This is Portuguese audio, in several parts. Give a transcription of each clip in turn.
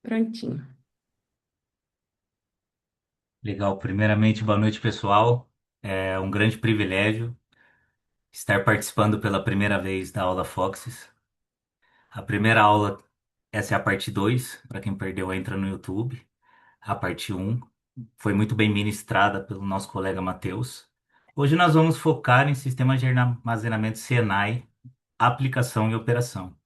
Prontinho. Legal. Primeiramente, boa noite, pessoal. É um grande privilégio estar participando pela primeira vez da aula Foxes. A primeira aula, essa é a parte 2. Para quem perdeu, entra no YouTube. A parte um foi muito bem ministrada pelo nosso colega Matheus. Hoje nós vamos focar em sistemas de armazenamento CNI, aplicação e operação.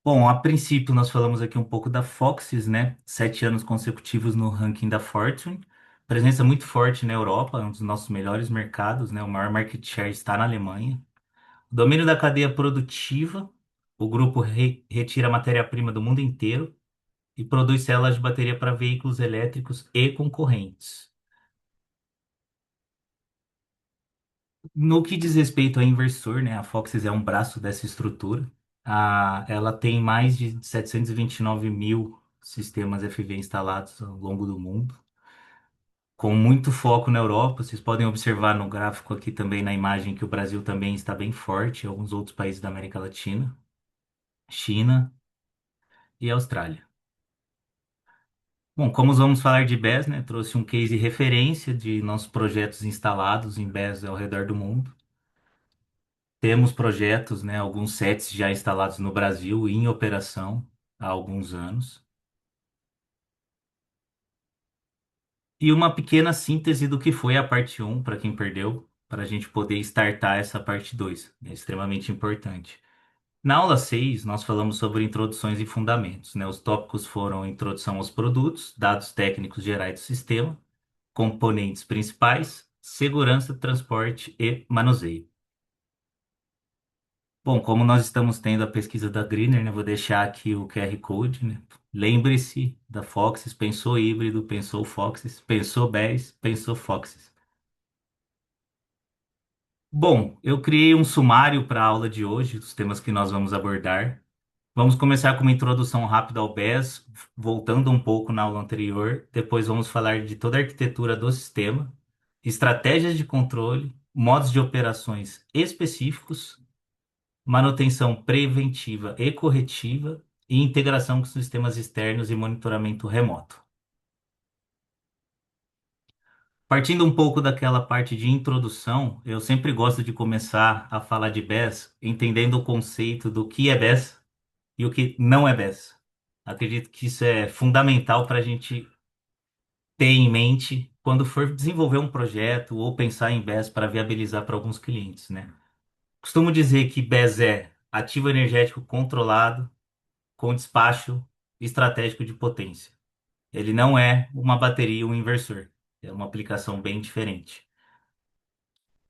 Bom, a princípio nós falamos aqui um pouco da Foxys, né? 7 anos consecutivos no ranking da Fortune. Presença muito forte na Europa, é um dos nossos melhores mercados, né? O maior market share está na Alemanha. Domínio da cadeia produtiva. O grupo retira matéria-prima do mundo inteiro e produz células de bateria para veículos elétricos e concorrentes. No que diz respeito a inversor, né? A Foxys é um braço dessa estrutura. Ela tem mais de 729 mil sistemas FV instalados ao longo do mundo, com muito foco na Europa. Vocês podem observar no gráfico aqui também na imagem que o Brasil também está bem forte, e alguns outros países da América Latina, China e Austrália. Bom, como vamos falar de BES, né? Trouxe um case referência de nossos projetos instalados em BES ao redor do mundo. Temos projetos, né, alguns sets já instalados no Brasil e em operação há alguns anos. E uma pequena síntese do que foi a parte um para quem perdeu, para a gente poder startar essa parte 2. É extremamente importante. Na aula 6 nós falamos sobre introduções e fundamentos, né? Os tópicos foram introdução aos produtos, dados técnicos gerais do sistema, componentes principais, segurança, transporte e manuseio. Bom, como nós estamos tendo a pesquisa da Greener, né, vou deixar aqui o QR Code, né? Lembre-se da Foxys, pensou híbrido, pensou Foxys, pensou BES, pensou Foxys. Bom, eu criei um sumário para a aula de hoje, dos temas que nós vamos abordar. Vamos começar com uma introdução rápida ao BES, voltando um pouco na aula anterior. Depois vamos falar de toda a arquitetura do sistema, estratégias de controle, modos de operações específicos, manutenção preventiva e corretiva e integração com sistemas externos e monitoramento remoto. Partindo um pouco daquela parte de introdução, eu sempre gosto de começar a falar de BES entendendo o conceito do que é BES e o que não é BES. Acredito que isso é fundamental para a gente ter em mente quando for desenvolver um projeto ou pensar em BES para viabilizar para alguns clientes, né? Costumo dizer que BES é ativo energético controlado com despacho estratégico de potência. Ele não é uma bateria ou um inversor. É uma aplicação bem diferente.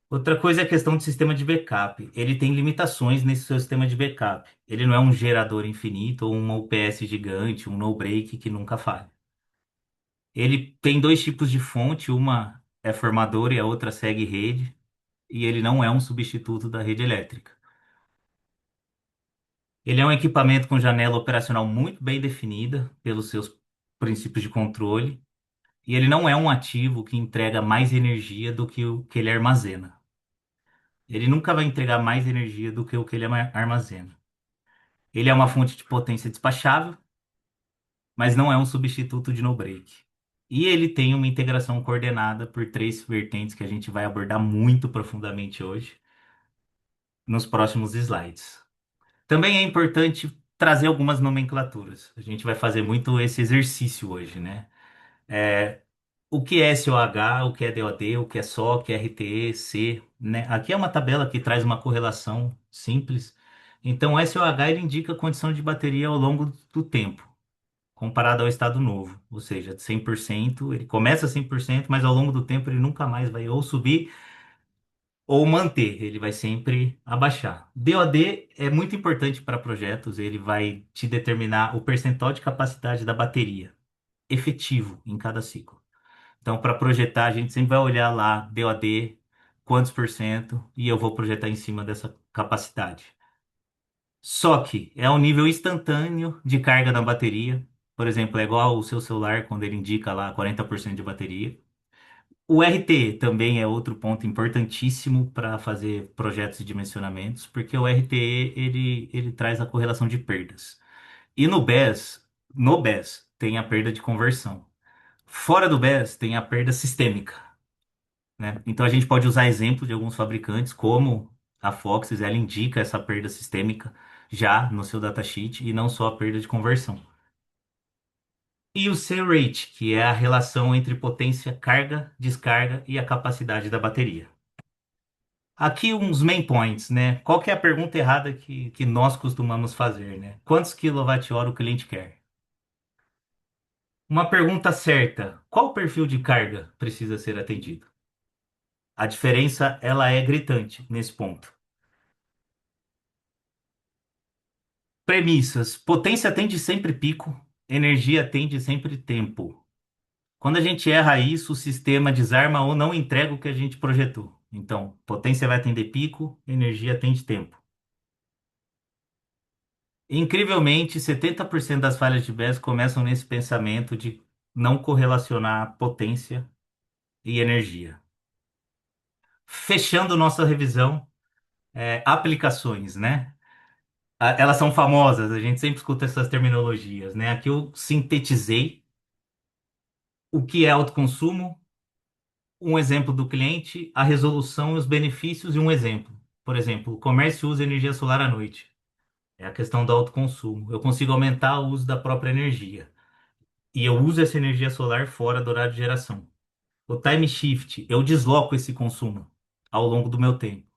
Outra coisa é a questão do sistema de backup. Ele tem limitações nesse seu sistema de backup. Ele não é um gerador infinito ou uma UPS gigante, um no-break que nunca falha. Ele tem dois tipos de fonte, uma é formadora e a outra segue rede, e ele não é um substituto da rede elétrica. Ele é um equipamento com janela operacional muito bem definida pelos seus princípios de controle. E ele não é um ativo que entrega mais energia do que o que ele armazena. Ele nunca vai entregar mais energia do que o que ele armazena. Ele é uma fonte de potência despachável, mas não é um substituto de no-break. E ele tem uma integração coordenada por três vertentes que a gente vai abordar muito profundamente hoje, nos próximos slides. Também é importante trazer algumas nomenclaturas. A gente vai fazer muito esse exercício hoje, né? É, o que é SOH, o que é DOD, o que é SO, o que é RTE, C, né? Aqui é uma tabela que traz uma correlação simples. Então, o SOH ele indica a condição de bateria ao longo do tempo, comparado ao estado novo. Ou seja, de 100%, ele começa a 100%, mas ao longo do tempo ele nunca mais vai ou subir ou manter, ele vai sempre abaixar. DOD é muito importante para projetos, ele vai te determinar o percentual de capacidade da bateria efetivo em cada ciclo. Então, para projetar, a gente sempre vai olhar lá, DOD, quantos por cento, e eu vou projetar em cima dessa capacidade. Só que é um nível instantâneo de carga na bateria. Por exemplo, é igual o seu celular quando ele indica lá 40% de bateria. O RT também é outro ponto importantíssimo para fazer projetos de dimensionamentos, porque o RTE ele traz a correlação de perdas. E no BES tem a perda de conversão. Fora do BES tem a perda sistêmica, né? Então a gente pode usar exemplos de alguns fabricantes, como a Foxys, ela indica essa perda sistêmica já no seu datasheet e não só a perda de conversão. E o C-rate, que é a relação entre potência, carga, descarga e a capacidade da bateria. Aqui uns main points, né? Qual que é a pergunta errada que nós costumamos fazer, né? Quantos quilowatt-hora o cliente quer? Uma pergunta certa: qual o perfil de carga precisa ser atendido? A diferença, ela é gritante nesse ponto. Premissas: potência tende sempre pico, energia tende sempre tempo. Quando a gente erra isso, o sistema desarma ou não entrega o que a gente projetou. Então, potência vai atender pico, energia atende tempo. Incrivelmente, 70% das falhas de BES começam nesse pensamento de não correlacionar potência e energia. Fechando nossa revisão, aplicações, né? Elas são famosas, a gente sempre escuta essas terminologias, né? Aqui eu sintetizei o que é autoconsumo, um exemplo do cliente, a resolução e os benefícios e um exemplo. Por exemplo, o comércio usa energia solar à noite. É a questão do autoconsumo. Eu consigo aumentar o uso da própria energia. E eu uso essa energia solar fora do horário de geração. O time shift, eu desloco esse consumo ao longo do meu tempo.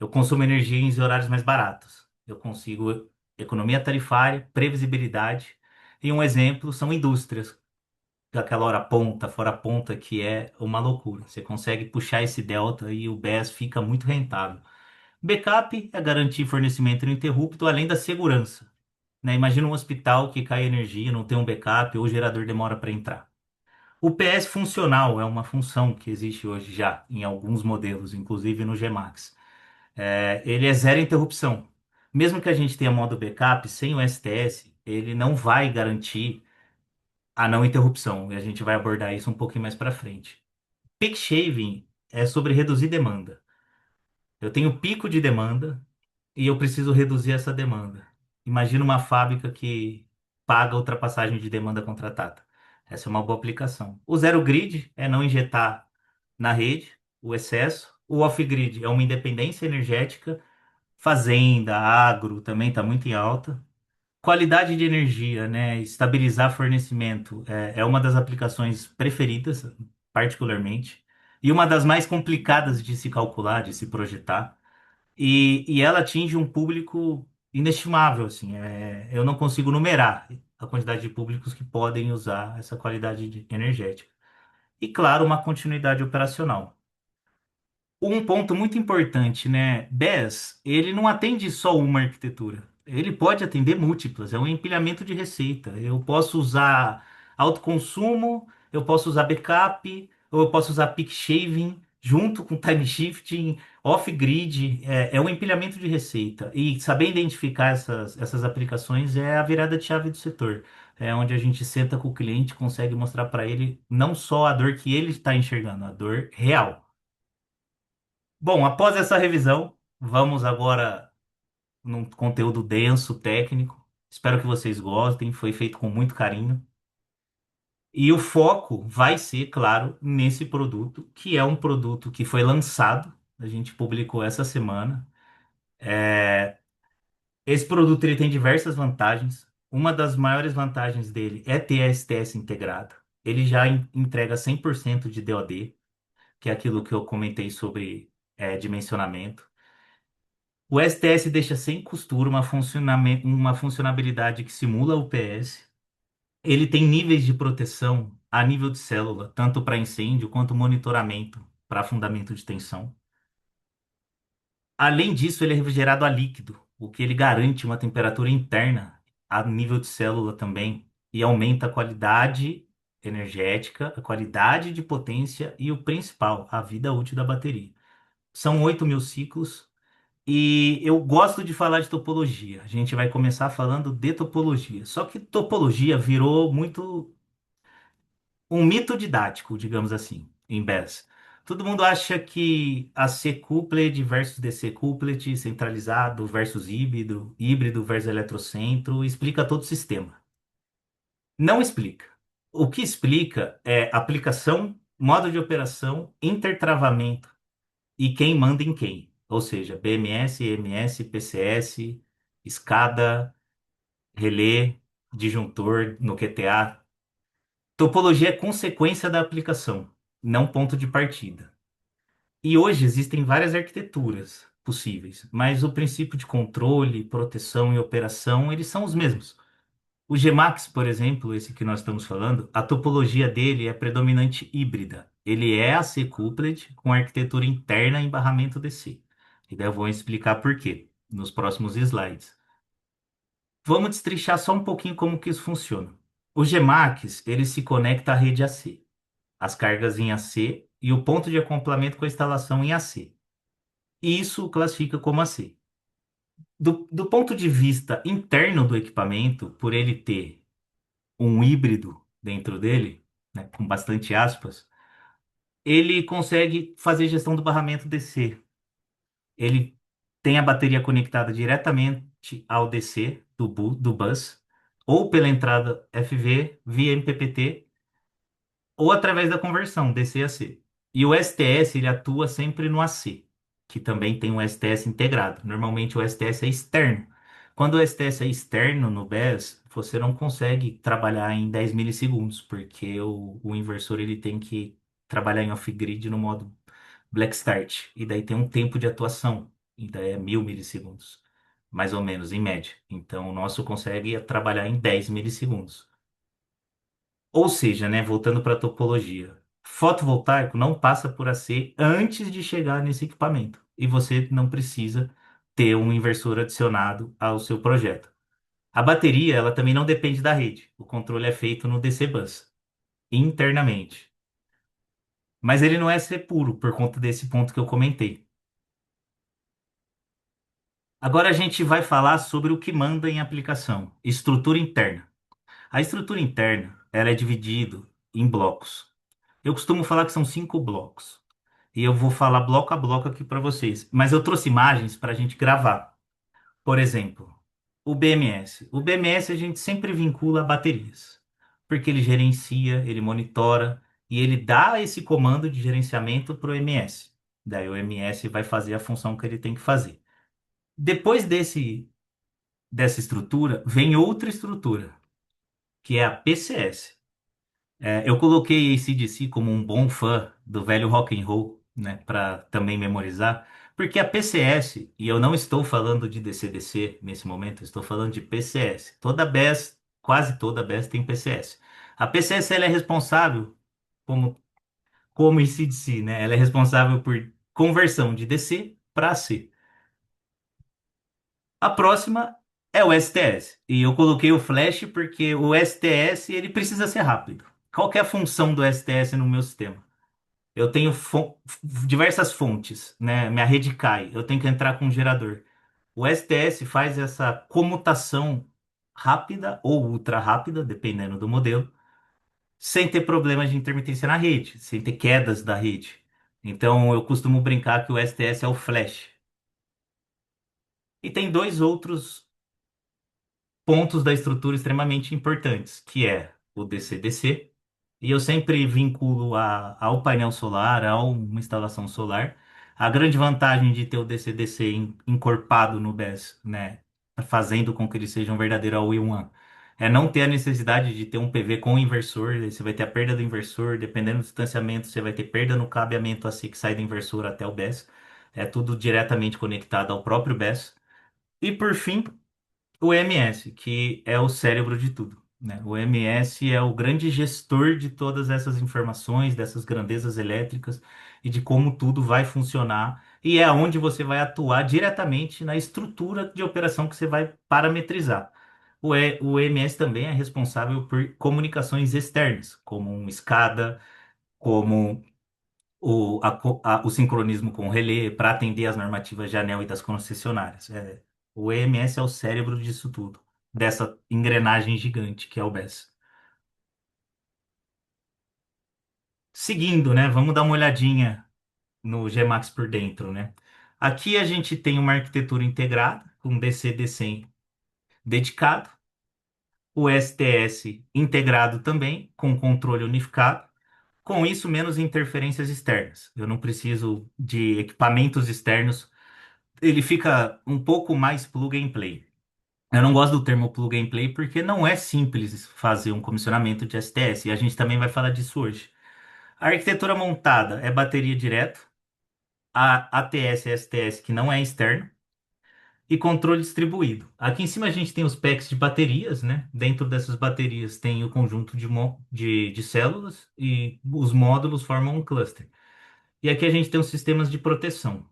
Eu consumo energia em horários mais baratos. Eu consigo economia tarifária, previsibilidade. E um exemplo são indústrias, aquela hora ponta, fora ponta, que é uma loucura. Você consegue puxar esse delta e o BES fica muito rentável. Backup é garantir fornecimento ininterrupto, além da segurança, né? Imagina um hospital que cai energia, não tem um backup ou o gerador demora para entrar. O PS funcional é uma função que existe hoje já em alguns modelos, inclusive no Gmax. Ele é zero interrupção. Mesmo que a gente tenha modo backup, sem o STS, ele não vai garantir a não interrupção. E a gente vai abordar isso um pouquinho mais para frente. Peak shaving é sobre reduzir demanda. Eu tenho pico de demanda e eu preciso reduzir essa demanda. Imagina uma fábrica que paga ultrapassagem de demanda contratada. Essa é uma boa aplicação. O zero grid é não injetar na rede o excesso. O off-grid é uma independência energética. Fazenda, agro também está muito em alta. Qualidade de energia, né? Estabilizar fornecimento é uma das aplicações preferidas, particularmente, e uma das mais complicadas de se calcular, de se projetar. E ela atinge um público inestimável, assim. Eu não consigo numerar a quantidade de públicos que podem usar essa energética. E, claro, uma continuidade operacional. Um ponto muito importante, né? BES, ele não atende só uma arquitetura. Ele pode atender múltiplas. É um empilhamento de receita. Eu posso usar autoconsumo, eu posso usar backup, ou eu posso usar peak shaving junto com time shifting, off-grid. É um empilhamento de receita. E saber identificar essas aplicações é a virada de chave do setor. É onde a gente senta com o cliente, e consegue mostrar para ele não só a dor que ele está enxergando, a dor real. Bom, após essa revisão, vamos agora num conteúdo denso, técnico. Espero que vocês gostem, foi feito com muito carinho. E o foco vai ser, claro, nesse produto, que é um produto que foi lançado, a gente publicou essa semana. Esse produto ele tem diversas vantagens. Uma das maiores vantagens dele é ter a STS integrado. Ele já entrega 100% de DoD, que é aquilo que eu comentei sobre dimensionamento. O STS deixa sem costura uma funcionalidade que simula o PS. Ele tem níveis de proteção a nível de célula, tanto para incêndio quanto monitoramento para fundamento de tensão. Além disso, ele é refrigerado a líquido, o que ele garante uma temperatura interna a nível de célula também e aumenta a qualidade energética, a qualidade de potência e o principal, a vida útil da bateria. São 8.000 ciclos. E eu gosto de falar de topologia. A gente vai começar falando de topologia. Só que topologia virou muito um mito didático, digamos assim, em BES. Todo mundo acha que a C-couplet versus DC-couplet, centralizado versus híbrido, híbrido versus eletrocentro, explica todo o sistema. Não explica. O que explica é aplicação, modo de operação, intertravamento e quem manda em quem. Ou seja, BMS, EMS, PCS, escada, relé, disjuntor no QTA. Topologia é consequência da aplicação, não ponto de partida. E hoje existem várias arquiteturas possíveis, mas o princípio de controle, proteção e operação, eles são os mesmos. O Gmax, por exemplo, esse que nós estamos falando, a topologia dele é predominante híbrida. Ele é AC-coupled com arquitetura interna em barramento DC. E daí eu vou explicar por quê nos próximos slides. Vamos destrinchar só um pouquinho como que isso funciona. O Gmax, ele se conecta à rede AC, as cargas em AC e o ponto de acoplamento com a instalação em AC. Isso o classifica como AC. Do ponto de vista interno do equipamento, por ele ter um híbrido dentro dele, né, com bastante aspas, ele consegue fazer gestão do barramento DC. Ele tem a bateria conectada diretamente ao DC do bus, ou pela entrada FV via MPPT, ou através da conversão DC a C. E o STS ele atua sempre no AC, que também tem um STS integrado. Normalmente o STS é externo. Quando o STS é externo no BES, você não consegue trabalhar em 10 milissegundos, porque o inversor ele tem que trabalhar em off-grid no modo Black Start. E daí tem um tempo de atuação, e daí é 1000 milissegundos, mais ou menos, em média. Então o nosso consegue trabalhar em 10 milissegundos. Ou seja, né, voltando para a topologia, fotovoltaico não passa por AC antes de chegar nesse equipamento. E você não precisa ter um inversor adicionado ao seu projeto. A bateria, ela também não depende da rede. O controle é feito no DC Bus, internamente. Mas ele não é ser puro, por conta desse ponto que eu comentei. Agora a gente vai falar sobre o que manda em aplicação, estrutura interna. A estrutura interna, ela é dividida em blocos. Eu costumo falar que são 5 blocos. E eu vou falar bloco a bloco aqui para vocês. Mas eu trouxe imagens para a gente gravar. Por exemplo, o BMS. O BMS a gente sempre vincula a baterias, porque ele gerencia, ele monitora e ele dá esse comando de gerenciamento para o MS. Daí o MS vai fazer a função que ele tem que fazer. Depois dessa estrutura, vem outra estrutura, que é a PCS. Eu coloquei AC/DC como um bom fã do velho rock and roll, né, para também memorizar, porque a PCS, e eu não estou falando de DC/DC nesse momento, eu estou falando de PCS. Toda BES, quase toda BES tem PCS. A PCS ela é responsável como AC/DC, né? Ela é responsável por conversão de DC para AC. A próxima é o STS. E eu coloquei o flash porque o STS ele precisa ser rápido. Qual que é a função do STS no meu sistema? Eu tenho diversas fontes, né? Minha rede cai, eu tenho que entrar com um gerador. O STS faz essa comutação rápida ou ultra rápida, dependendo do modelo, sem ter problemas de intermitência na rede, sem ter quedas da rede. Então eu costumo brincar que o STS é o flash. E tem dois outros pontos da estrutura extremamente importantes, que é o DC-DC, e eu sempre vinculo ao painel solar, a uma instalação solar. A grande vantagem de ter o DC-DC encorpado no BESS, né, fazendo com que ele seja um verdadeiro all-in-one, é não ter a necessidade de ter um PV com inversor, aí você vai ter a perda do inversor, dependendo do distanciamento, você vai ter perda no cabeamento assim que sai do inversor até o BESS. É tudo diretamente conectado ao próprio BESS. E por fim, o MS, que é o cérebro de tudo, né? O MS é o grande gestor de todas essas informações, dessas grandezas elétricas e de como tudo vai funcionar. E é onde você vai atuar diretamente na estrutura de operação que você vai parametrizar. O MS também é responsável por comunicações externas, como um SCADA, como o sincronismo com o relé para atender às normativas de anel e das concessionárias. O EMS é o cérebro disso tudo, dessa engrenagem gigante que é o BES. Seguindo, né? Vamos dar uma olhadinha. no Gmax por dentro, né? Aqui a gente tem uma arquitetura integrada, com DC-DC dedicado, o STS integrado também, com controle unificado. Com isso, menos interferências externas. Eu não preciso de equipamentos externos. Ele fica um pouco mais plug and play. Eu não gosto do termo plug and play porque não é simples fazer um comissionamento de STS, e a gente também vai falar disso hoje. A arquitetura montada é bateria direto, a ATS e STS que não é externo, e controle distribuído. Aqui em cima a gente tem os packs de baterias, né? Dentro dessas baterias tem o conjunto de células e os módulos formam um cluster. E aqui a gente tem os sistemas de proteção.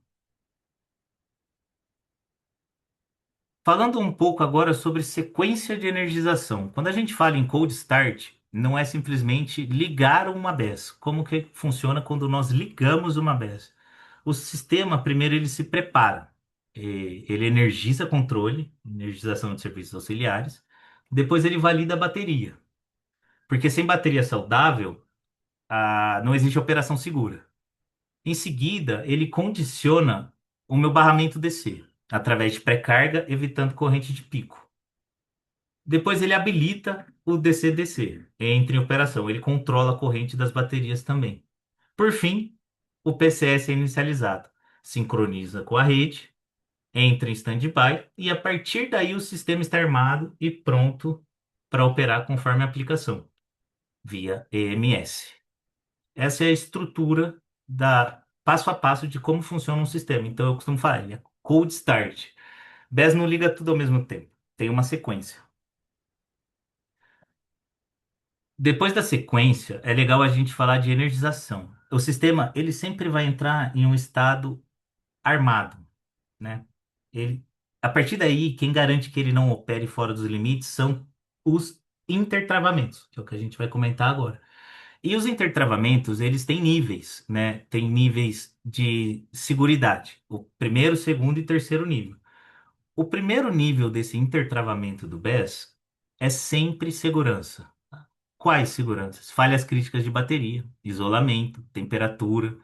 Falando um pouco agora sobre sequência de energização. Quando a gente fala em cold start, não é simplesmente ligar uma BESS. Como que funciona quando nós ligamos uma BESS? O sistema, primeiro, ele se prepara. Ele energiza controle, energização de serviços auxiliares. Depois ele valida a bateria. Porque sem bateria saudável, não existe operação segura. Em seguida, ele condiciona o meu barramento DC, através de pré-carga, evitando corrente de pico. Depois ele habilita o DC-DC, entra em operação. Ele controla a corrente das baterias também. Por fim, o PCS é inicializado. Sincroniza com a rede, entra em standby e a partir daí o sistema está armado e pronto para operar conforme a aplicação, via EMS. Essa é a estrutura da passo a passo de como funciona um sistema. Então eu costumo falar, ele é cold start. BES não liga tudo ao mesmo tempo. Tem uma sequência. Depois da sequência, é legal a gente falar de energização. O sistema, ele sempre vai entrar em um estado armado, né? Ele, a partir daí, quem garante que ele não opere fora dos limites são os intertravamentos, que é o que a gente vai comentar agora. E os intertravamentos, eles têm níveis, né? Tem níveis de seguridade. O primeiro, segundo e terceiro nível. O primeiro nível desse intertravamento do BES é sempre segurança. Quais seguranças? Falhas críticas de bateria, isolamento, temperatura,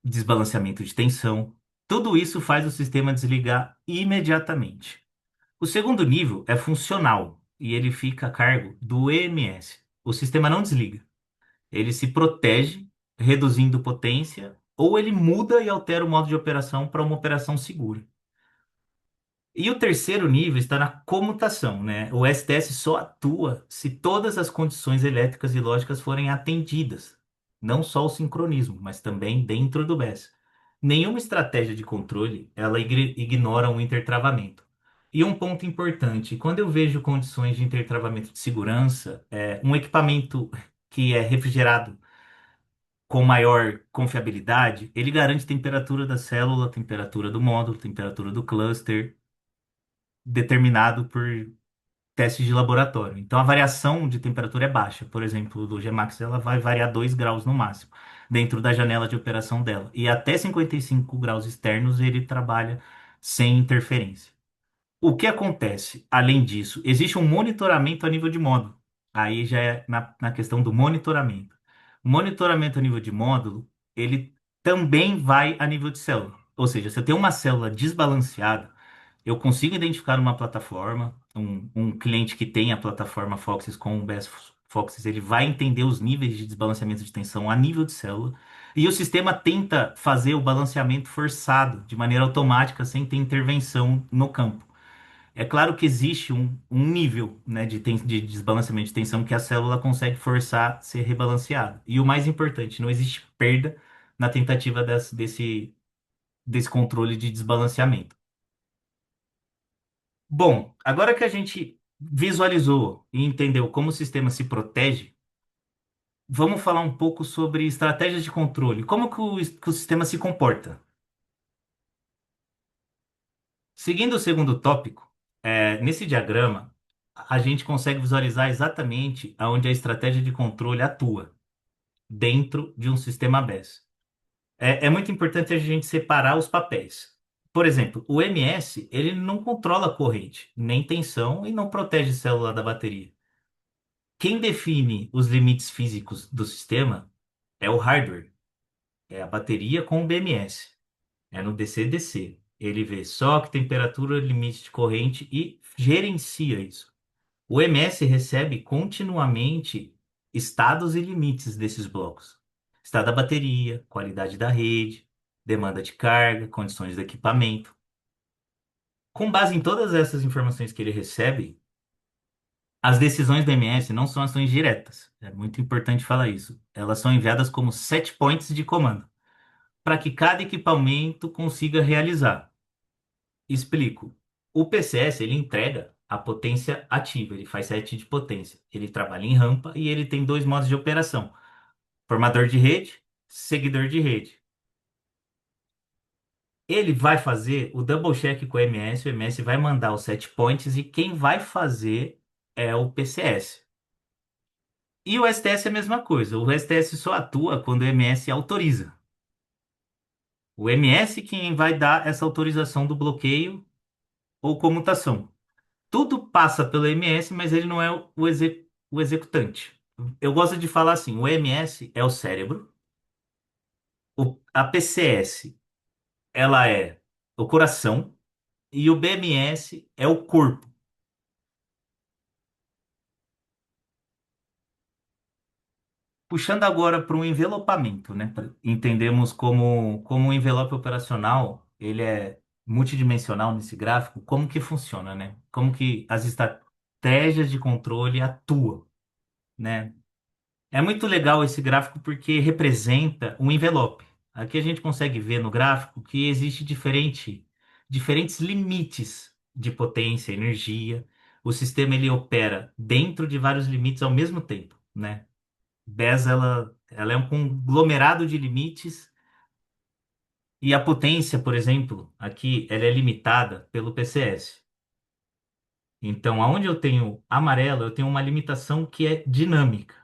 desbalanceamento de tensão. Tudo isso faz o sistema desligar imediatamente. O segundo nível é funcional e ele fica a cargo do EMS. O sistema não desliga. Ele se protege, reduzindo potência, ou ele muda e altera o modo de operação para uma operação segura. E o terceiro nível está na comutação, né? O STS só atua se todas as condições elétricas e lógicas forem atendidas, não só o sincronismo, mas também dentro do BES. Nenhuma estratégia de controle, ela ignora um intertravamento. E um ponto importante, quando eu vejo condições de intertravamento de segurança, um equipamento que é refrigerado com maior confiabilidade, ele garante temperatura da célula, temperatura do módulo, temperatura do cluster, determinado por testes de laboratório. Então, a variação de temperatura é baixa. Por exemplo, do Gmax, ela vai variar 2 graus no máximo, dentro da janela de operação dela. E até 55 graus externos, ele trabalha sem interferência. O que acontece, além disso, existe um monitoramento a nível de módulo. Aí já é na questão do monitoramento. O monitoramento a nível de módulo, ele também vai a nível de célula. Ou seja, se eu tenho uma célula desbalanceada, eu consigo identificar numa plataforma, um cliente que tem a plataforma Foxys com o BS Foxys, ele vai entender os níveis de desbalanceamento de tensão a nível de célula, e o sistema tenta fazer o balanceamento forçado, de maneira automática, sem ter intervenção no campo. É claro que existe um nível, né, de desbalanceamento de tensão que a célula consegue forçar ser rebalanceada. E o mais importante, não existe perda na tentativa desse controle de desbalanceamento. Bom, agora que a gente visualizou e entendeu como o sistema se protege, vamos falar um pouco sobre estratégias de controle. Como que o sistema se comporta? Seguindo o segundo tópico, nesse diagrama, a gente consegue visualizar exatamente aonde a estratégia de controle atua dentro de um sistema BES. É muito importante a gente separar os papéis. Por exemplo, o MS, ele não controla a corrente, nem tensão e não protege a célula da bateria. Quem define os limites físicos do sistema é o hardware. É a bateria com o BMS. É no DC-DC. Ele vê só que temperatura, limite de corrente e gerencia isso. O MS recebe continuamente estados e limites desses blocos. Estado da bateria, qualidade da rede, demanda de carga, condições do equipamento. Com base em todas essas informações que ele recebe, as decisões do MS não são ações diretas. É muito importante falar isso. Elas são enviadas como set points de comando, para que cada equipamento consiga realizar. Explico. O PCS, ele entrega a potência ativa, ele faz set de potência. Ele trabalha em rampa e ele tem dois modos de operação: formador de rede, seguidor de rede. Ele vai fazer o double check com o MS vai mandar os set points e quem vai fazer é o PCS. E o STS é a mesma coisa. O STS só atua quando o MS autoriza. O MS quem vai dar essa autorização do bloqueio ou comutação. Tudo passa pelo MS, mas ele não é o executante. Eu gosto de falar assim: o MS é o cérebro, a PCS ela é o coração e o BMS é o corpo. Puxando agora para um envelopamento, né? Entendemos como o envelope operacional ele é multidimensional nesse gráfico, como que funciona, né? Como que as estratégias de controle atuam, né? É muito legal esse gráfico porque representa um envelope. Aqui a gente consegue ver no gráfico que existe diferentes limites de potência, energia. O sistema ele opera dentro de vários limites ao mesmo tempo, né? BES ela é um conglomerado de limites e a potência, por exemplo, aqui ela é limitada pelo PCS. Então, aonde eu tenho amarelo, eu tenho uma limitação que é dinâmica.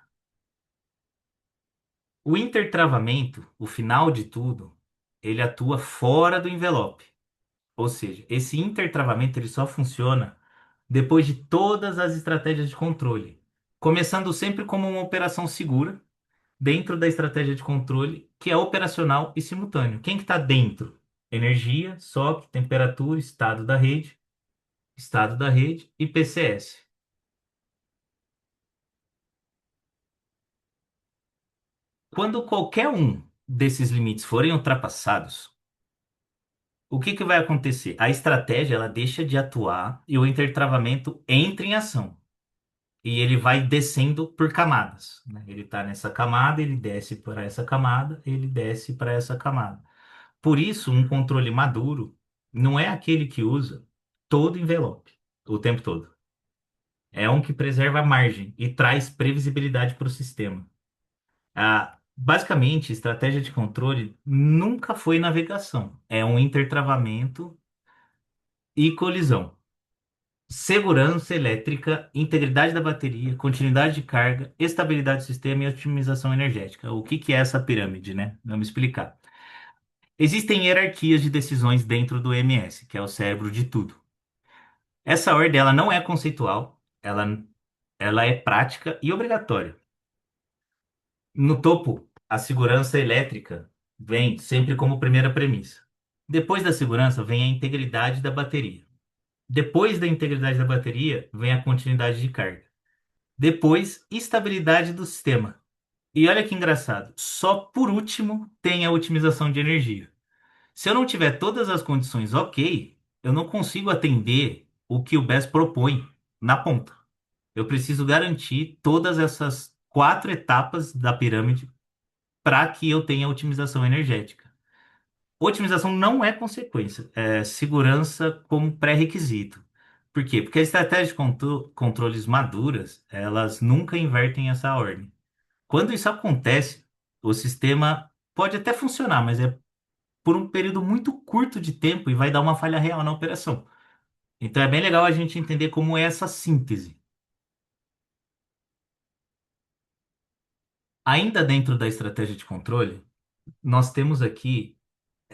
O intertravamento, o final de tudo, ele atua fora do envelope. Ou seja, esse intertravamento ele só funciona depois de todas as estratégias de controle, começando sempre como uma operação segura dentro da estratégia de controle, que é operacional e simultâneo. Quem que está dentro? Energia, SOC, temperatura, estado da rede e PCS. Quando qualquer um desses limites forem ultrapassados, o que que vai acontecer? A estratégia ela deixa de atuar e o intertravamento entra em ação. E ele vai descendo por camadas, né? Ele está nessa camada, ele desce para essa camada, ele desce para essa camada. Por isso, um controle maduro não é aquele que usa todo envelope o tempo todo. É um que preserva a margem e traz previsibilidade para o sistema. Basicamente, estratégia de controle nunca foi navegação. É um intertravamento e colisão. Segurança elétrica, integridade da bateria, continuidade de carga, estabilidade do sistema e otimização energética. O que que é essa pirâmide, né? Vamos explicar. Existem hierarquias de decisões dentro do MS, que é o cérebro de tudo. Essa ordem ela não é conceitual, ela é prática e obrigatória. No topo, a segurança elétrica vem sempre como primeira premissa. Depois da segurança vem a integridade da bateria. Depois da integridade da bateria vem a continuidade de carga. Depois, estabilidade do sistema. E olha que engraçado, só por último tem a otimização de energia. Se eu não tiver todas as condições ok, eu não consigo atender o que o BES propõe na ponta. Eu preciso garantir todas essas quatro etapas da pirâmide para que eu tenha otimização energética. Otimização não é consequência, é segurança como pré-requisito. Por quê? Porque as estratégias de controles maduras, elas nunca invertem essa ordem. Quando isso acontece, o sistema pode até funcionar, mas é por um período muito curto de tempo e vai dar uma falha real na operação. Então é bem legal a gente entender como é essa síntese. Ainda dentro da estratégia de controle, nós temos aqui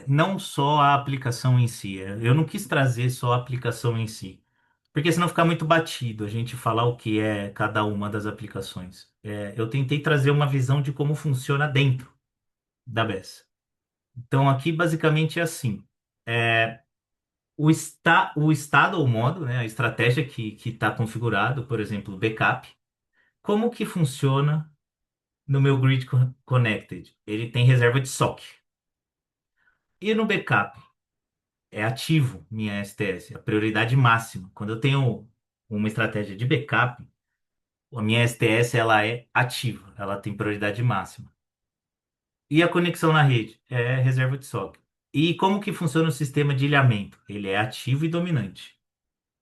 não só a aplicação em si. Eu não quis trazer só a aplicação em si, porque senão fica muito batido a gente falar o que é cada uma das aplicações. Eu tentei trazer uma visão de como funciona dentro da BES. Então, aqui basicamente é assim. É, o estado ou modo, né, a estratégia que está configurado, por exemplo, backup, como que funciona no meu Grid Connected? Ele tem reserva de SOC. E no backup? É ativo minha STS, a prioridade máxima. Quando eu tenho uma estratégia de backup, a minha STS ela é ativa, ela tem prioridade máxima. E a conexão na rede? É reserva de SOC. E como que funciona o sistema de ilhamento? Ele é ativo e dominante.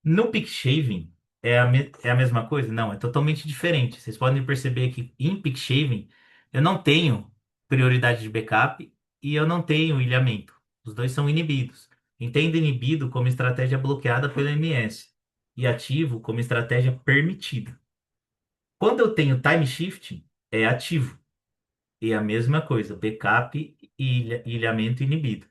No peak shaving é a mesma coisa? Não, é totalmente diferente. Vocês podem perceber que em peak shaving eu não tenho prioridade de backup e eu não tenho ilhamento. Os dois são inibidos. Entenda inibido como estratégia bloqueada pelo MS e ativo como estratégia permitida. Quando eu tenho time shifting, é ativo. E a mesma coisa, backup e ilhamento inibido.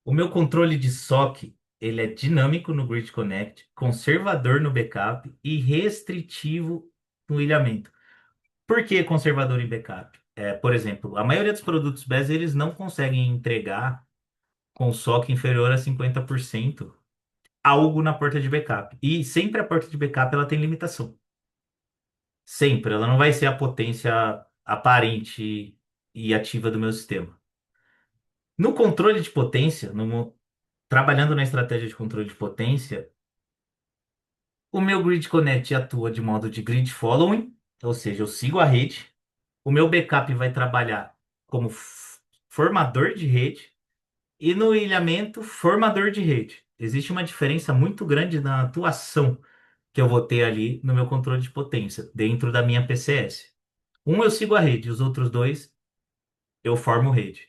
O meu controle de SOC, ele é dinâmico no Grid Connect, conservador no backup e restritivo no ilhamento. Por que conservador em backup? Por exemplo, a maioria dos produtos BES eles não conseguem entregar com SOC inferior a 50% algo na porta de backup. E sempre a porta de backup ela tem limitação. Sempre, ela não vai ser a potência aparente e ativa do meu sistema. No controle de potência, trabalhando na estratégia de controle de potência, o meu Grid Connect atua de modo de grid following, ou seja, eu sigo a rede. O meu backup vai trabalhar como formador de rede e no ilhamento, formador de rede. Existe uma diferença muito grande na atuação que eu vou ter ali no meu controle de potência, dentro da minha PCS. Um eu sigo a rede, os outros dois eu formo rede.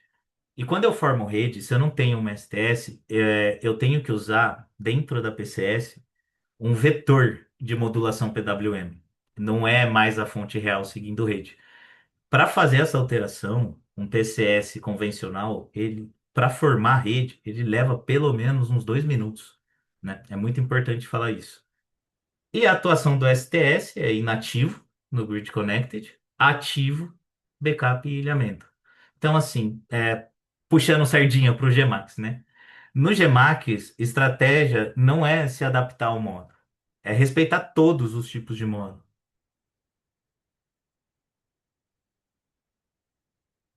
E quando eu formo rede, se eu não tenho uma STS, eu tenho que usar dentro da PCS um vetor de modulação PWM. Não é mais a fonte real seguindo rede. Para fazer essa alteração, um PCS convencional, ele para formar rede, ele leva pelo menos uns 2 minutos, né? É muito importante falar isso. E a atuação do STS é inativo no Grid Connected, ativo, backup e ilhamento. Então, assim, puxando sardinha para o Gmax, né? No Gmax, estratégia não é se adaptar ao modo, é respeitar todos os tipos de modo.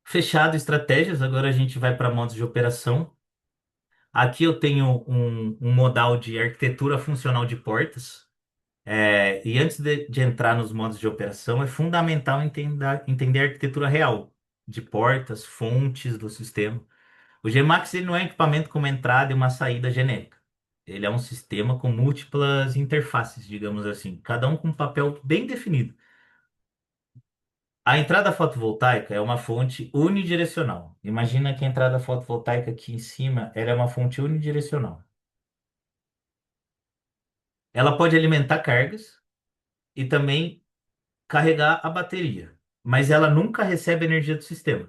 Fechado estratégias, agora a gente vai para modos de operação. Aqui eu tenho um modal de arquitetura funcional de portas. E antes de entrar nos modos de operação, é fundamental entender a arquitetura real de portas, fontes do sistema. O Gmax ele não é um equipamento com uma entrada e uma saída genérica. Ele é um sistema com múltiplas interfaces, digamos assim, cada um com um papel bem definido. A entrada fotovoltaica é uma fonte unidirecional. Imagina que a entrada fotovoltaica aqui em cima, ela é uma fonte unidirecional. Ela pode alimentar cargas e também carregar a bateria, mas ela nunca recebe energia do sistema.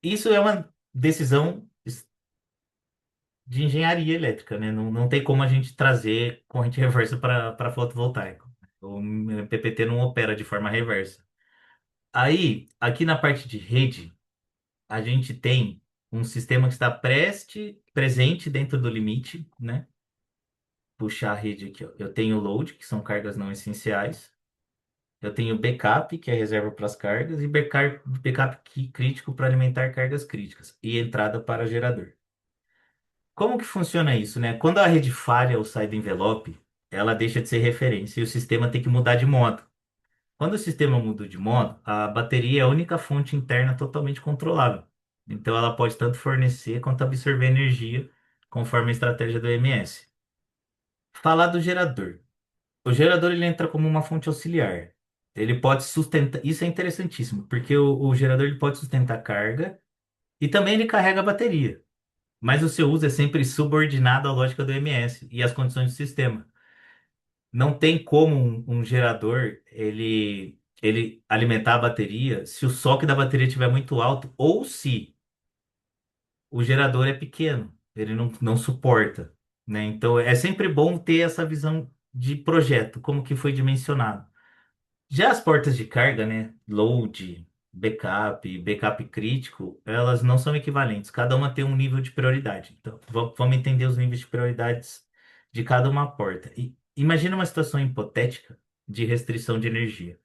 Isso é uma decisão de engenharia elétrica, né? Não, não tem como a gente trazer corrente reversa para fotovoltaico. O PPT não opera de forma reversa. Aí, aqui na parte de rede, a gente tem um sistema que está presente dentro do limite, né? Puxar a rede aqui, ó. Eu tenho load, que são cargas não essenciais. Eu tenho backup, que é reserva para as cargas, e backup crítico para alimentar cargas críticas. E entrada para gerador. Como que funciona isso, né? Quando a rede falha ou sai do envelope, ela deixa de ser referência e o sistema tem que mudar de modo. Quando o sistema muda de modo, a bateria é a única fonte interna totalmente controlável. Então ela pode tanto fornecer quanto absorver energia, conforme a estratégia do EMS. Falar do gerador. O gerador ele entra como uma fonte auxiliar. Ele pode sustentar. Isso é interessantíssimo, porque o gerador ele pode sustentar carga e também ele carrega a bateria. Mas o seu uso é sempre subordinado à lógica do EMS e às condições do sistema. Não tem como um gerador ele alimentar a bateria se o soque da bateria estiver muito alto ou se o gerador é pequeno, ele não suporta, né? Então é sempre bom ter essa visão de projeto, como que foi dimensionado. Já as portas de carga, né? Load. backup e backup crítico, elas não são equivalentes. Cada uma tem um nível de prioridade. Então, vamos entender os níveis de prioridades de cada uma porta. E imagina uma situação hipotética de restrição de energia.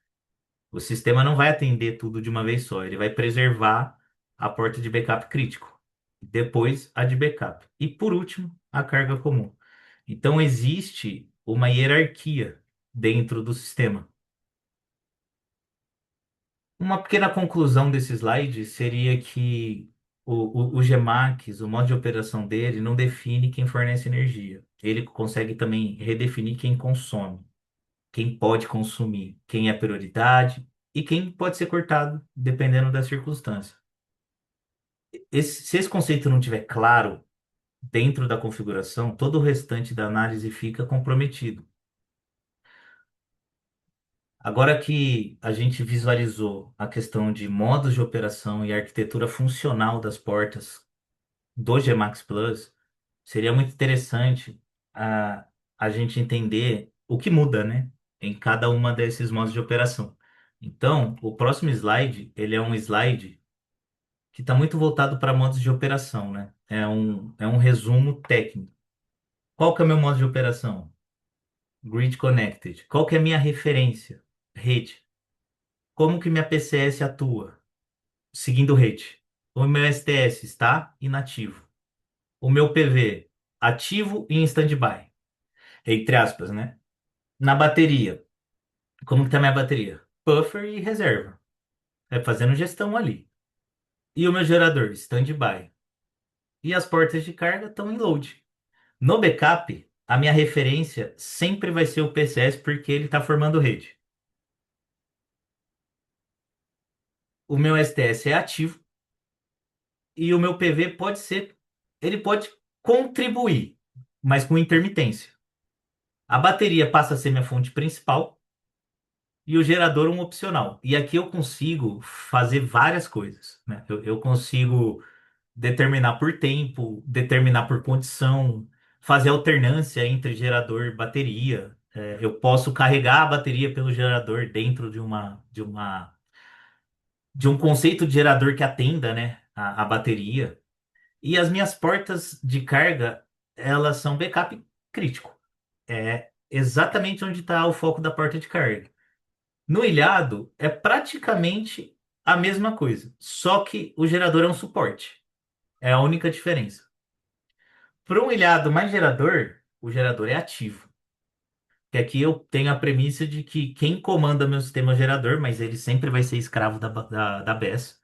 O sistema não vai atender tudo de uma vez só, ele vai preservar a porta de backup crítico, depois a de backup e por último a carga comum. Então existe uma hierarquia dentro do sistema. Uma pequena conclusão desse slide seria que o GEMAX, o modo de operação dele, não define quem fornece energia. Ele consegue também redefinir quem consome, quem pode consumir, quem é prioridade e quem pode ser cortado, dependendo da circunstância. Se esse conceito não estiver claro dentro da configuração, todo o restante da análise fica comprometido. Agora que a gente visualizou a questão de modos de operação e arquitetura funcional das portas do Gmax Plus, seria muito interessante a gente entender o que muda, né, em cada uma desses modos de operação. Então, o próximo slide, ele é um slide que está muito voltado para modos de operação, né? É um resumo técnico. Qual que é o meu modo de operação? Grid Connected. Qual que é a minha referência? Rede. Como que minha PCS atua? Seguindo rede. O meu STS está inativo. O meu PV ativo e em standby. Entre aspas, né? Na bateria. Como que tá minha bateria? Buffer e reserva. É fazendo gestão ali. E o meu gerador? Standby. E as portas de carga estão em load. No backup, a minha referência sempre vai ser o PCS porque ele está formando rede. O meu STS é ativo e o meu PV pode ser, ele pode contribuir, mas com intermitência. A bateria passa a ser minha fonte principal e o gerador um opcional. E aqui eu consigo fazer várias coisas, né? Eu consigo determinar por tempo, determinar por condição, fazer alternância entre gerador e bateria. Eu posso carregar a bateria pelo gerador dentro de um conceito de gerador que atenda, né, a bateria. E as minhas portas de carga, elas são backup crítico. É exatamente onde está o foco da porta de carga. No ilhado, é praticamente a mesma coisa, só que o gerador é um suporte. É a única diferença. Para um ilhado mais gerador, o gerador é ativo. Que aqui eu tenho a premissa de que quem comanda meu sistema é o gerador, mas ele sempre vai ser escravo da BES.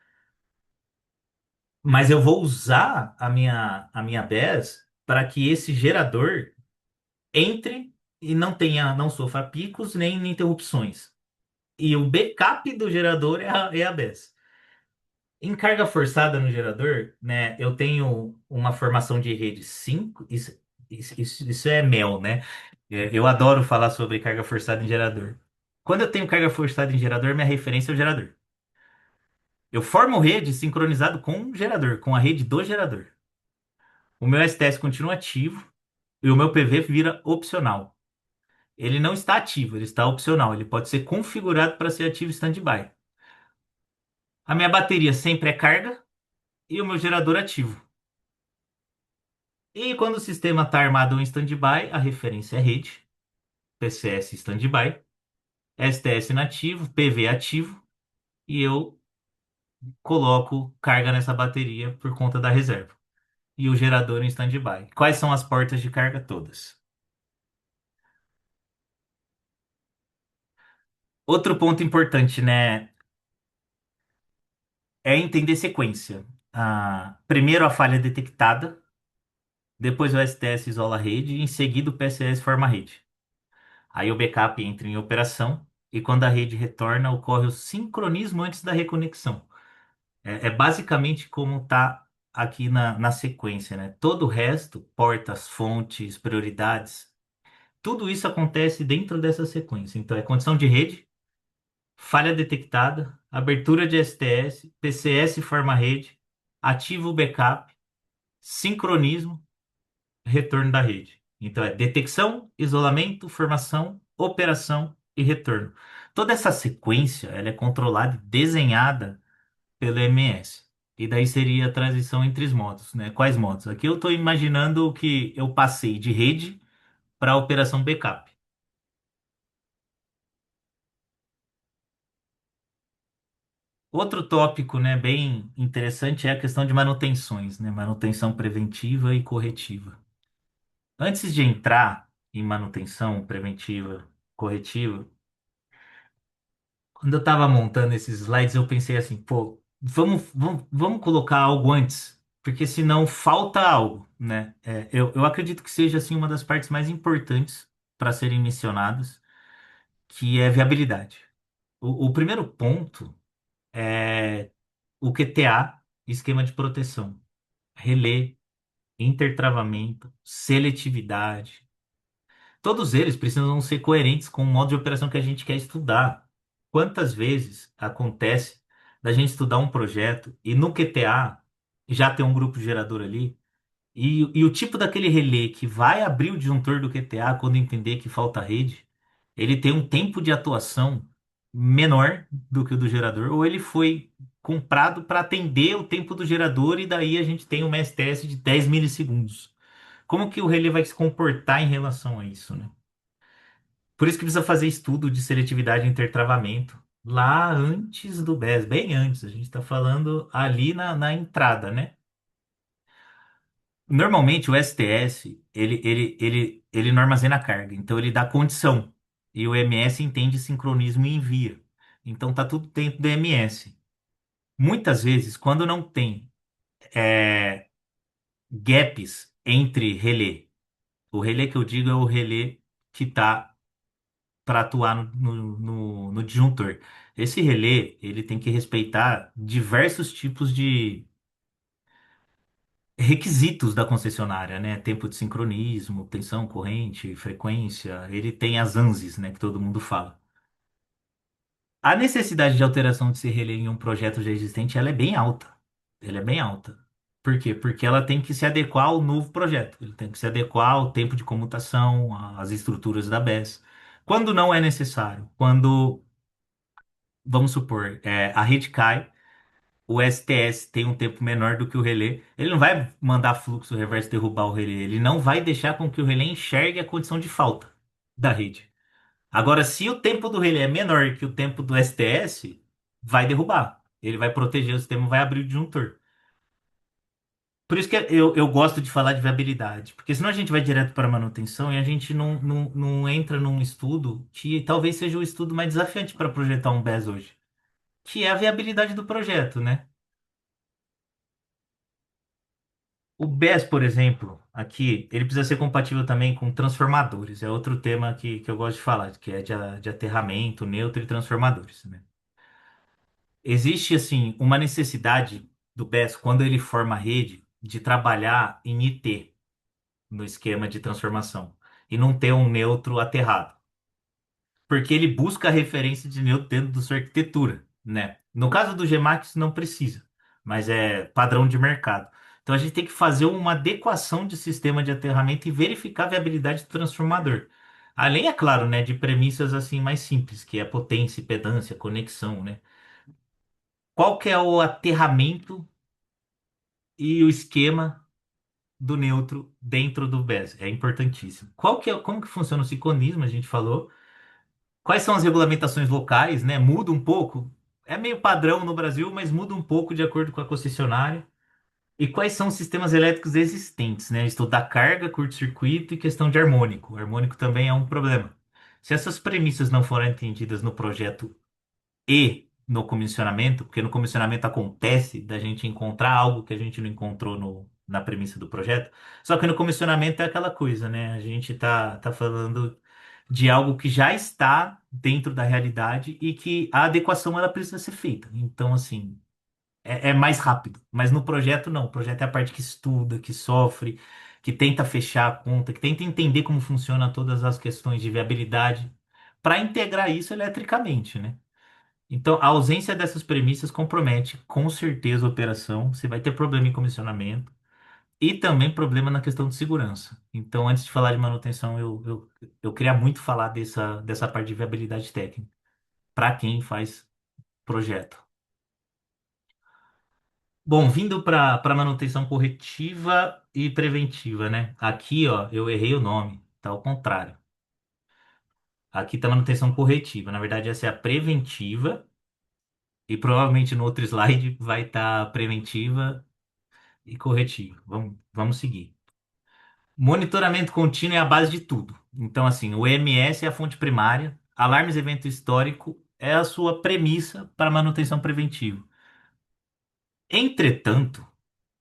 Mas eu vou usar a minha BES para que esse gerador entre e não sofra picos nem interrupções. E o backup do gerador é a BES. Em carga forçada no gerador, né, eu tenho uma formação de rede 5. Isso é mel, né? Eu adoro falar sobre carga forçada em gerador. Quando eu tenho carga forçada em gerador, minha referência é o gerador. Eu formo rede sincronizado com o gerador, com a rede do gerador. O meu STS continua ativo e o meu PV vira opcional. Ele não está ativo, ele está opcional. Ele pode ser configurado para ser ativo standby. A minha bateria sempre é carga e o meu gerador ativo. E quando o sistema está armado em standby, a referência é rede, PCS standby, STS inativo, PV ativo, e eu coloco carga nessa bateria por conta da reserva. E o gerador em standby. Quais são as portas de carga todas? Outro ponto importante, né, é entender sequência. Primeiro a falha é detectada, depois o STS isola a rede e em seguida o PCS forma a rede. Aí o backup entra em operação e quando a rede retorna, ocorre o sincronismo antes da reconexão. É basicamente como está aqui na sequência, né? Todo o resto, portas, fontes, prioridades, tudo isso acontece dentro dessa sequência. Então, é condição de rede, falha detectada, abertura de STS, PCS forma rede, ativa o backup, sincronismo, retorno da rede. Então, é detecção, isolamento, formação, operação e retorno. Toda essa sequência, ela é controlada e desenhada pelo MS. E daí seria a transição entre os modos, né? Quais modos? Aqui eu estou imaginando que eu passei de rede para operação backup. Outro tópico, né, bem interessante é a questão de manutenções, né? Manutenção preventiva e corretiva. Antes de entrar em manutenção preventiva, corretiva, quando eu estava montando esses slides, eu pensei assim, pô, vamos colocar algo antes, porque senão falta algo, né? Eu acredito que seja assim uma das partes mais importantes para serem mencionadas, que é viabilidade. O primeiro ponto é o QTA, esquema de proteção, relé, intertravamento, seletividade. Todos eles precisam ser coerentes com o modo de operação que a gente quer estudar. Quantas vezes acontece da gente estudar um projeto e no QTA já tem um grupo gerador ali e o tipo daquele relé que vai abrir o disjuntor do QTA quando entender que falta rede, ele tem um tempo de atuação menor do que o do gerador, ou ele foi comprado para atender o tempo do gerador e daí a gente tem uma STS de 10 milissegundos. Como que o relé vai se comportar em relação a isso, né? Por isso que precisa fazer estudo de seletividade e intertravamento lá antes do BES, bem antes. A gente está falando ali na entrada, né? Normalmente o STS, ele não armazena carga, então ele dá condição. E o MS entende sincronismo e envia. Então tá tudo dentro do MS. Muitas vezes, quando não tem é, gaps entre relé, o relé que eu digo é o relé que está para atuar no disjuntor. Esse relé, ele tem que respeitar diversos tipos de requisitos da concessionária, né? Tempo de sincronismo, tensão, corrente, frequência. Ele tem as ANSIs, né? Que todo mundo fala. A necessidade de alteração de esse relé em um projeto já existente, ela é bem alta. Ela é bem alta. Por quê? Porque ela tem que se adequar ao novo projeto. Ele tem que se adequar ao tempo de comutação, às estruturas da BES. Quando não é necessário, quando vamos supor, a rede cai, o STS tem um tempo menor do que o relé, ele não vai mandar fluxo reverso derrubar o relé, ele não vai deixar com que o relé enxergue a condição de falta da rede. Agora, se o tempo do relé é menor que o tempo do STS, vai derrubar. Ele vai proteger o sistema, vai abrir o disjuntor. Por isso que eu gosto de falar de viabilidade, porque senão a gente vai direto para a manutenção e a gente não entra num estudo que talvez seja o estudo mais desafiante para projetar um BES hoje, que é a viabilidade do projeto, né? O BES, por exemplo, aqui, ele precisa ser compatível também com transformadores. É outro tema que eu gosto de falar, que é de aterramento, neutro e transformadores, né? Existe, assim, uma necessidade do BES, quando ele forma a rede, de trabalhar em IT, no esquema de transformação, e não ter um neutro aterrado. Porque ele busca a referência de neutro dentro da sua arquitetura, né? No caso do Gmax não precisa, mas é padrão de mercado. Então a gente tem que fazer uma adequação de sistema de aterramento e verificar a viabilidade do transformador. Além, é claro, né, de premissas assim mais simples, que é potência, impedância, conexão, né? Qual que é o aterramento e o esquema do neutro dentro do BES? É importantíssimo. Como que funciona o sincronismo? A gente falou. Quais são as regulamentações locais, né? Muda um pouco. É meio padrão no Brasil, mas muda um pouco de acordo com a concessionária. E quais são os sistemas elétricos existentes, né? Estudar carga, curto-circuito e questão de harmônico. O harmônico também é um problema. Se essas premissas não forem entendidas no projeto e no comissionamento, porque no comissionamento acontece da gente encontrar algo que a gente não encontrou na premissa do projeto. Só que no comissionamento é aquela coisa, né? A gente tá falando de algo que já está dentro da realidade e que a adequação ela precisa ser feita. Então, assim, é mais rápido. Mas no projeto, não. O projeto é a parte que estuda, que sofre, que tenta fechar a conta, que tenta entender como funciona todas as questões de viabilidade para integrar isso eletricamente, né? Então, a ausência dessas premissas compromete com certeza a operação. Você vai ter problema em comissionamento e também problema na questão de segurança. Então, antes de falar de manutenção, eu queria muito falar dessa parte de viabilidade técnica para quem faz projeto. Bom, vindo para manutenção corretiva e preventiva, né? Aqui, ó, eu errei o nome, tá ao contrário. Aqui tá manutenção corretiva. Na verdade, essa é a preventiva e provavelmente no outro slide vai estar preventiva e corretiva. Vamos seguir. Monitoramento contínuo é a base de tudo. Então, assim, o EMS é a fonte primária, alarmes e evento histórico é a sua premissa para manutenção preventiva. Entretanto,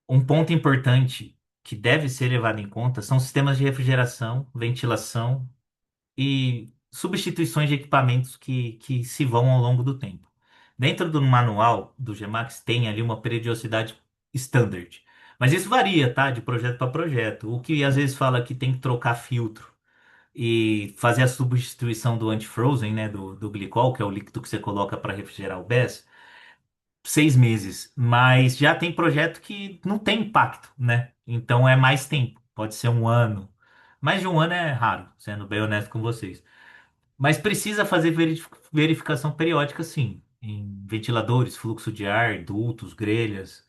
um ponto importante que deve ser levado em conta são sistemas de refrigeração, ventilação e substituições de equipamentos que se vão ao longo do tempo. Dentro do manual do GMAX tem ali uma periodicidade standard. Mas isso varia, tá? De projeto para projeto. O que às vezes fala que tem que trocar filtro e fazer a substituição do antifrozen, né? Do glicol, que é o líquido que você coloca para refrigerar o BES, 6 meses, mas já tem projeto que não tem impacto, né? Então é mais tempo, pode ser um ano. Mais de um ano é raro, sendo bem honesto com vocês. Mas precisa fazer verificação periódica, sim, em ventiladores, fluxo de ar, dutos, grelhas.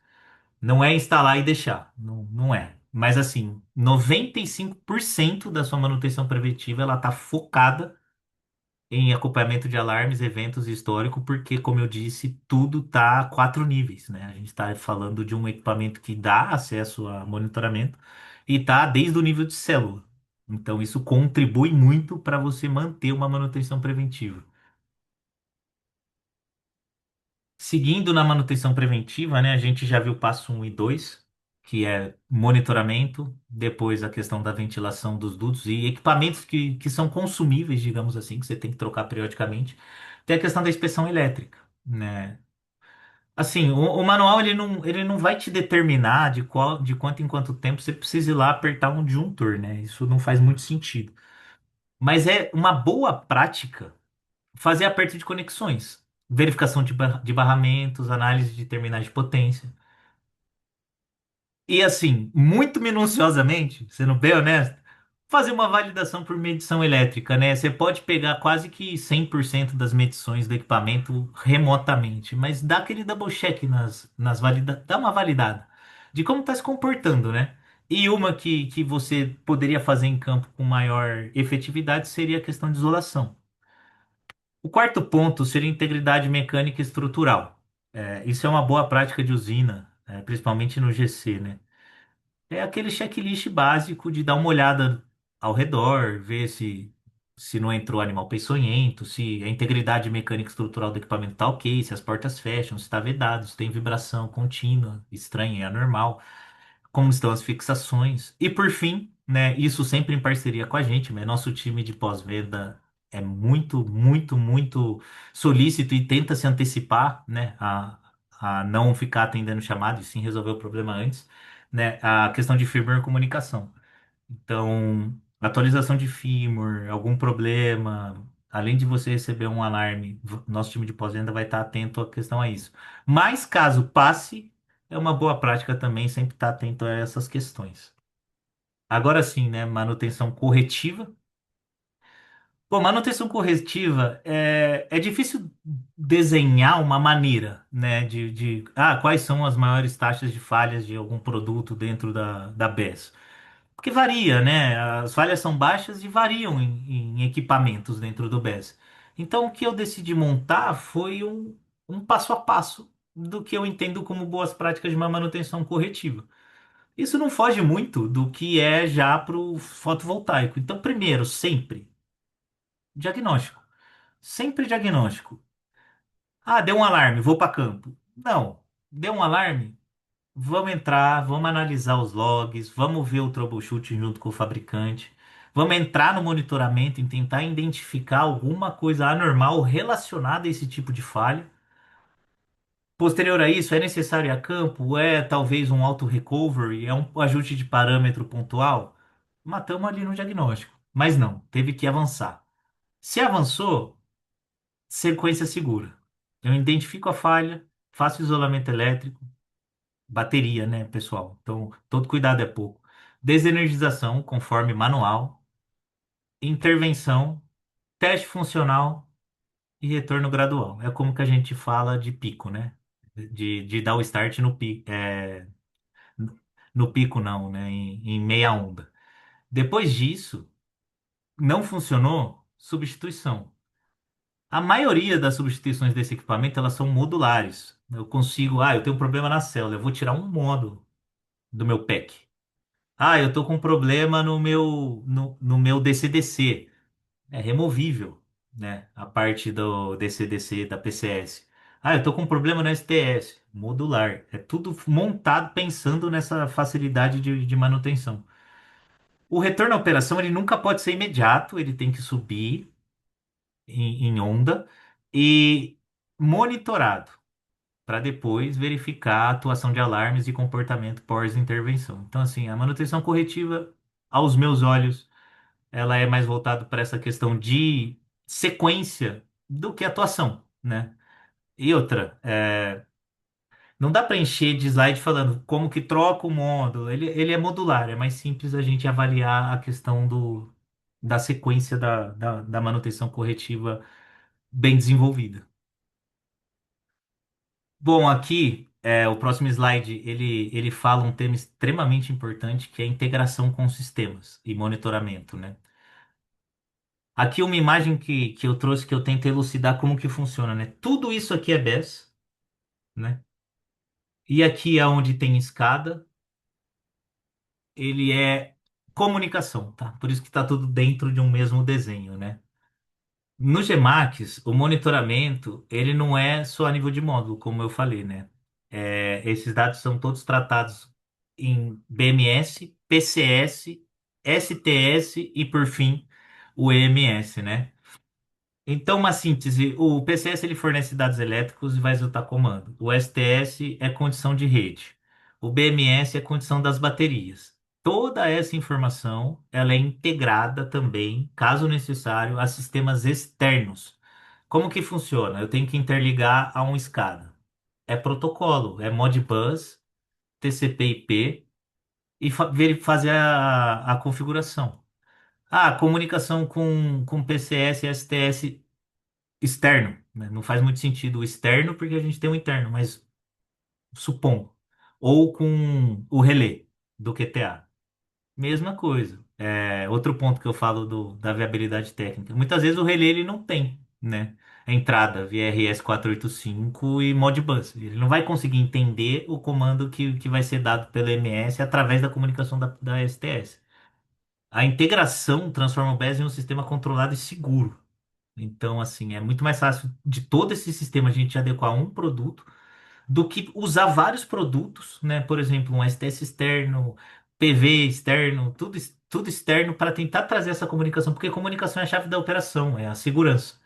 Não é instalar e deixar, não, não é. Mas assim, 95% da sua manutenção preventiva ela está focada em acompanhamento de alarmes, eventos e histórico, porque, como eu disse, tudo está a 4 níveis, né? A gente está falando de um equipamento que dá acesso a monitoramento e está desde o nível de célula. Então, isso contribui muito para você manter uma manutenção preventiva. Seguindo na manutenção preventiva, né, a gente já viu o passo um e 2, que é monitoramento, depois a questão da ventilação dos dutos e equipamentos que são consumíveis, digamos assim, que você tem que trocar periodicamente. Tem a questão da inspeção elétrica, né? Assim, o manual ele não vai te determinar de quanto em quanto tempo você precisa ir lá apertar um disjuntor, né? Isso não faz muito sentido. Mas é uma boa prática fazer aperto de conexões, verificação de barramentos, análise de terminais de potência. E assim, muito minuciosamente, sendo bem honesto, fazer uma validação por medição elétrica, né? Você pode pegar quase que 100% das medições do equipamento remotamente, mas dá aquele double check dá uma validada de como está se comportando, né? E uma que você poderia fazer em campo com maior efetividade seria a questão de isolação. O quarto ponto seria integridade mecânica e estrutural. Isso é uma boa prática de usina, principalmente no GC, né? É aquele checklist básico de dar uma olhada ao redor, ver se não entrou animal peçonhento, se a integridade mecânica e estrutural do equipamento está ok, se as portas fecham, se está vedado, se tem vibração contínua, estranha e anormal, como estão as fixações. E por fim, né, isso sempre em parceria com a gente, mas nosso time de pós-venda é muito, muito, muito solícito e tenta se antecipar, né, a não ficar atendendo chamado e sim resolver o problema antes, né, a questão de firmware e comunicação. Então, atualização de firmware, algum problema, além de você receber um alarme, nosso time de pós-venda vai estar atento à questão a isso. Mas caso passe, é uma boa prática também sempre estar atento a essas questões. Agora sim, né, manutenção corretiva. Bom, manutenção corretiva é difícil desenhar uma maneira, né, quais são as maiores taxas de falhas de algum produto dentro da BES. Porque varia, né? As falhas são baixas e variam em equipamentos dentro do BES. Então, o que eu decidi montar foi um passo a passo do que eu entendo como boas práticas de uma manutenção corretiva. Isso não foge muito do que é já para o fotovoltaico. Então, primeiro, sempre, diagnóstico. Sempre diagnóstico. Ah, deu um alarme, vou para campo. Não, deu um alarme. Vamos entrar, vamos analisar os logs, vamos ver o troubleshooting junto com o fabricante, vamos entrar no monitoramento e tentar identificar alguma coisa anormal relacionada a esse tipo de falha. Posterior a isso, é necessário ir a campo? É talvez um auto recovery? É um ajuste de parâmetro pontual? Matamos ali no diagnóstico. Mas não, teve que avançar. Se avançou, sequência segura. Eu identifico a falha, faço isolamento elétrico. Bateria, né, pessoal? Então, todo cuidado é pouco. Desenergização, conforme manual. Intervenção, teste funcional e retorno gradual. É como que a gente fala de pico, né? de dar o start no pico, no pico não, né? Em meia onda. Depois disso, não funcionou, substituição. A maioria das substituições desse equipamento, elas são modulares. Eu consigo, eu tenho um problema na célula, eu vou tirar um módulo do meu pack. Eu estou com um problema no meu DCDC. É removível, né? A parte do DCDC da PCS. Eu estou com um problema no STS. Modular. É tudo montado pensando nessa facilidade de manutenção. O retorno à operação, ele nunca pode ser imediato, ele tem que subir em onda e monitorado para depois verificar a atuação de alarmes e comportamento pós-intervenção. Então, assim, a manutenção corretiva, aos meus olhos, ela é mais voltada para essa questão de sequência do que atuação, né? E outra, não dá para encher de slide falando como que troca o módulo. Ele é modular, é mais simples a gente avaliar a questão da sequência da manutenção corretiva bem desenvolvida. Bom, aqui, o próximo slide, ele fala um tema extremamente importante, que é a integração com sistemas e monitoramento, né? Aqui uma imagem que eu trouxe que eu tento elucidar como que funciona, né? Tudo isso aqui é BES, né? E aqui é onde tem escada, ele é comunicação, tá? Por isso que está tudo dentro de um mesmo desenho, né? No Gemax, o monitoramento, ele não é só a nível de módulo, como eu falei, né? Esses dados são todos tratados em BMS, PCS, STS e, por fim, o EMS, né? Então, uma síntese, o PCS ele fornece dados elétricos e vai executar comando. O STS é condição de rede. O BMS é condição das baterias. Toda essa informação, ela é integrada também, caso necessário, a sistemas externos. Como que funciona? Eu tenho que interligar a um SCADA. É protocolo, é Modbus, TCP/IP e fazer a configuração. Comunicação com PCS e STS externo, né? Não faz muito sentido o externo porque a gente tem um interno, mas supondo. Ou com o relé do QTA. Mesma coisa. Outro ponto que eu falo da viabilidade técnica. Muitas vezes o relé ele não tem, né? Entrada via RS-485 e Modbus. Ele não vai conseguir entender o comando que vai ser dado pelo MS através da comunicação da STS. A integração transforma o BES em um sistema controlado e seguro. Então, assim, é muito mais fácil de todo esse sistema a gente adequar um produto do que usar vários produtos, né? Por exemplo, um STS externo, PV externo, tudo externo para tentar trazer essa comunicação, porque comunicação é a chave da operação, é a segurança.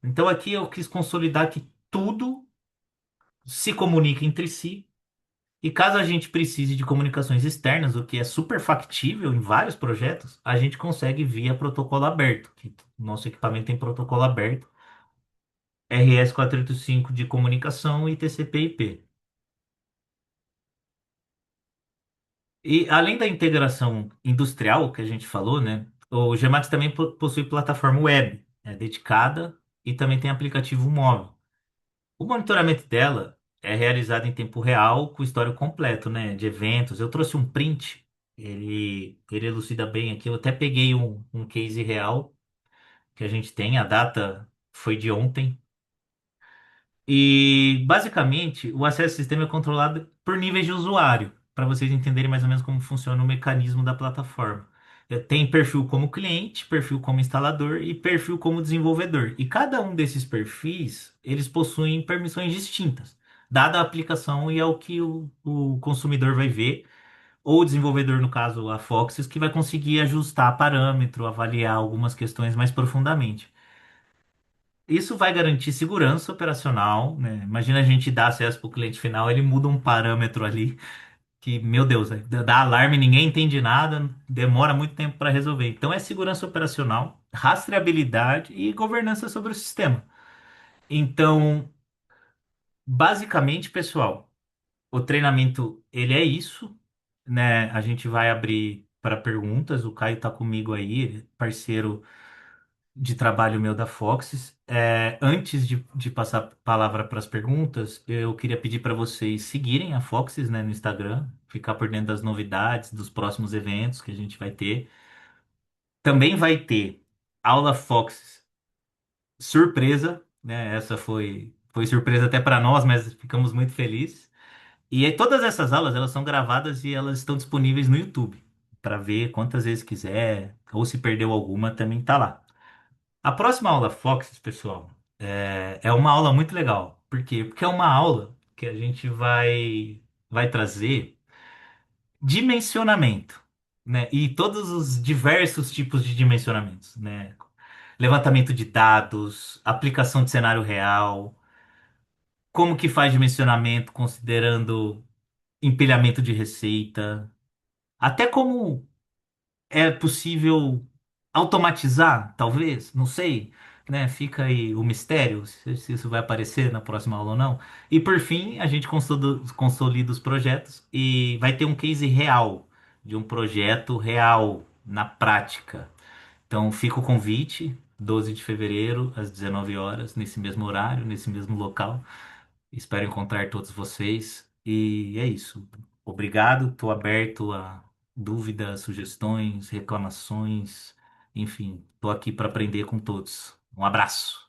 Então, aqui eu quis consolidar que tudo se comunica entre si. E caso a gente precise de comunicações externas, o que é super factível em vários projetos, a gente consegue via protocolo aberto, que o nosso equipamento tem protocolo aberto RS-485 de comunicação e TCP/IP. E além da integração industrial que a gente falou, né, o Gemax também possui plataforma web, dedicada e também tem aplicativo móvel. O monitoramento dela é realizado em tempo real com o histórico completo, né, de eventos. Eu trouxe um print, ele elucida bem aqui. Eu até peguei um case real que a gente tem, a data foi de ontem. E, basicamente, o acesso ao sistema é controlado por níveis de usuário, para vocês entenderem mais ou menos como funciona o mecanismo da plataforma. Tem perfil como cliente, perfil como instalador e perfil como desenvolvedor. E cada um desses perfis, eles possuem permissões distintas, dada a aplicação e ao que o consumidor vai ver, ou o desenvolvedor, no caso, a Foxys, que vai conseguir ajustar parâmetro, avaliar algumas questões mais profundamente. Isso vai garantir segurança operacional, né? Imagina a gente dar acesso para o cliente final, ele muda um parâmetro ali que, meu Deus, dá alarme, ninguém entende nada, demora muito tempo para resolver. Então é segurança operacional, rastreabilidade e governança sobre o sistema. Então, basicamente, pessoal, o treinamento ele é isso, né? A gente vai abrir para perguntas. O Caio está comigo aí, parceiro de trabalho meu da Foxys. Antes de passar a palavra para as perguntas, eu queria pedir para vocês seguirem a Foxys, né, no Instagram, ficar por dentro das novidades, dos próximos eventos que a gente vai ter. Também vai ter aula Foxys surpresa, né? Essa foi surpresa até para nós, mas ficamos muito felizes. E aí, todas essas aulas, elas são gravadas e elas estão disponíveis no YouTube para ver quantas vezes quiser, ou se perdeu alguma, também tá lá. A próxima aula Foxes, pessoal, é uma aula muito legal. Por quê? Porque é uma aula que a gente vai trazer dimensionamento, né? E todos os diversos tipos de dimensionamentos, né? Levantamento de dados, aplicação de cenário real, como que faz dimensionamento considerando empilhamento de receita, até como é possível automatizar, talvez, não sei, né? Fica aí o mistério se isso vai aparecer na próxima aula ou não. E por fim, a gente consolida os projetos e vai ter um case real de um projeto real na prática. Então fica o convite, 12 de fevereiro, às 19 horas, nesse mesmo horário, nesse mesmo local. Espero encontrar todos vocês. E é isso. Obrigado. Estou aberto a dúvidas, sugestões, reclamações. Enfim, estou aqui para aprender com todos. Um abraço.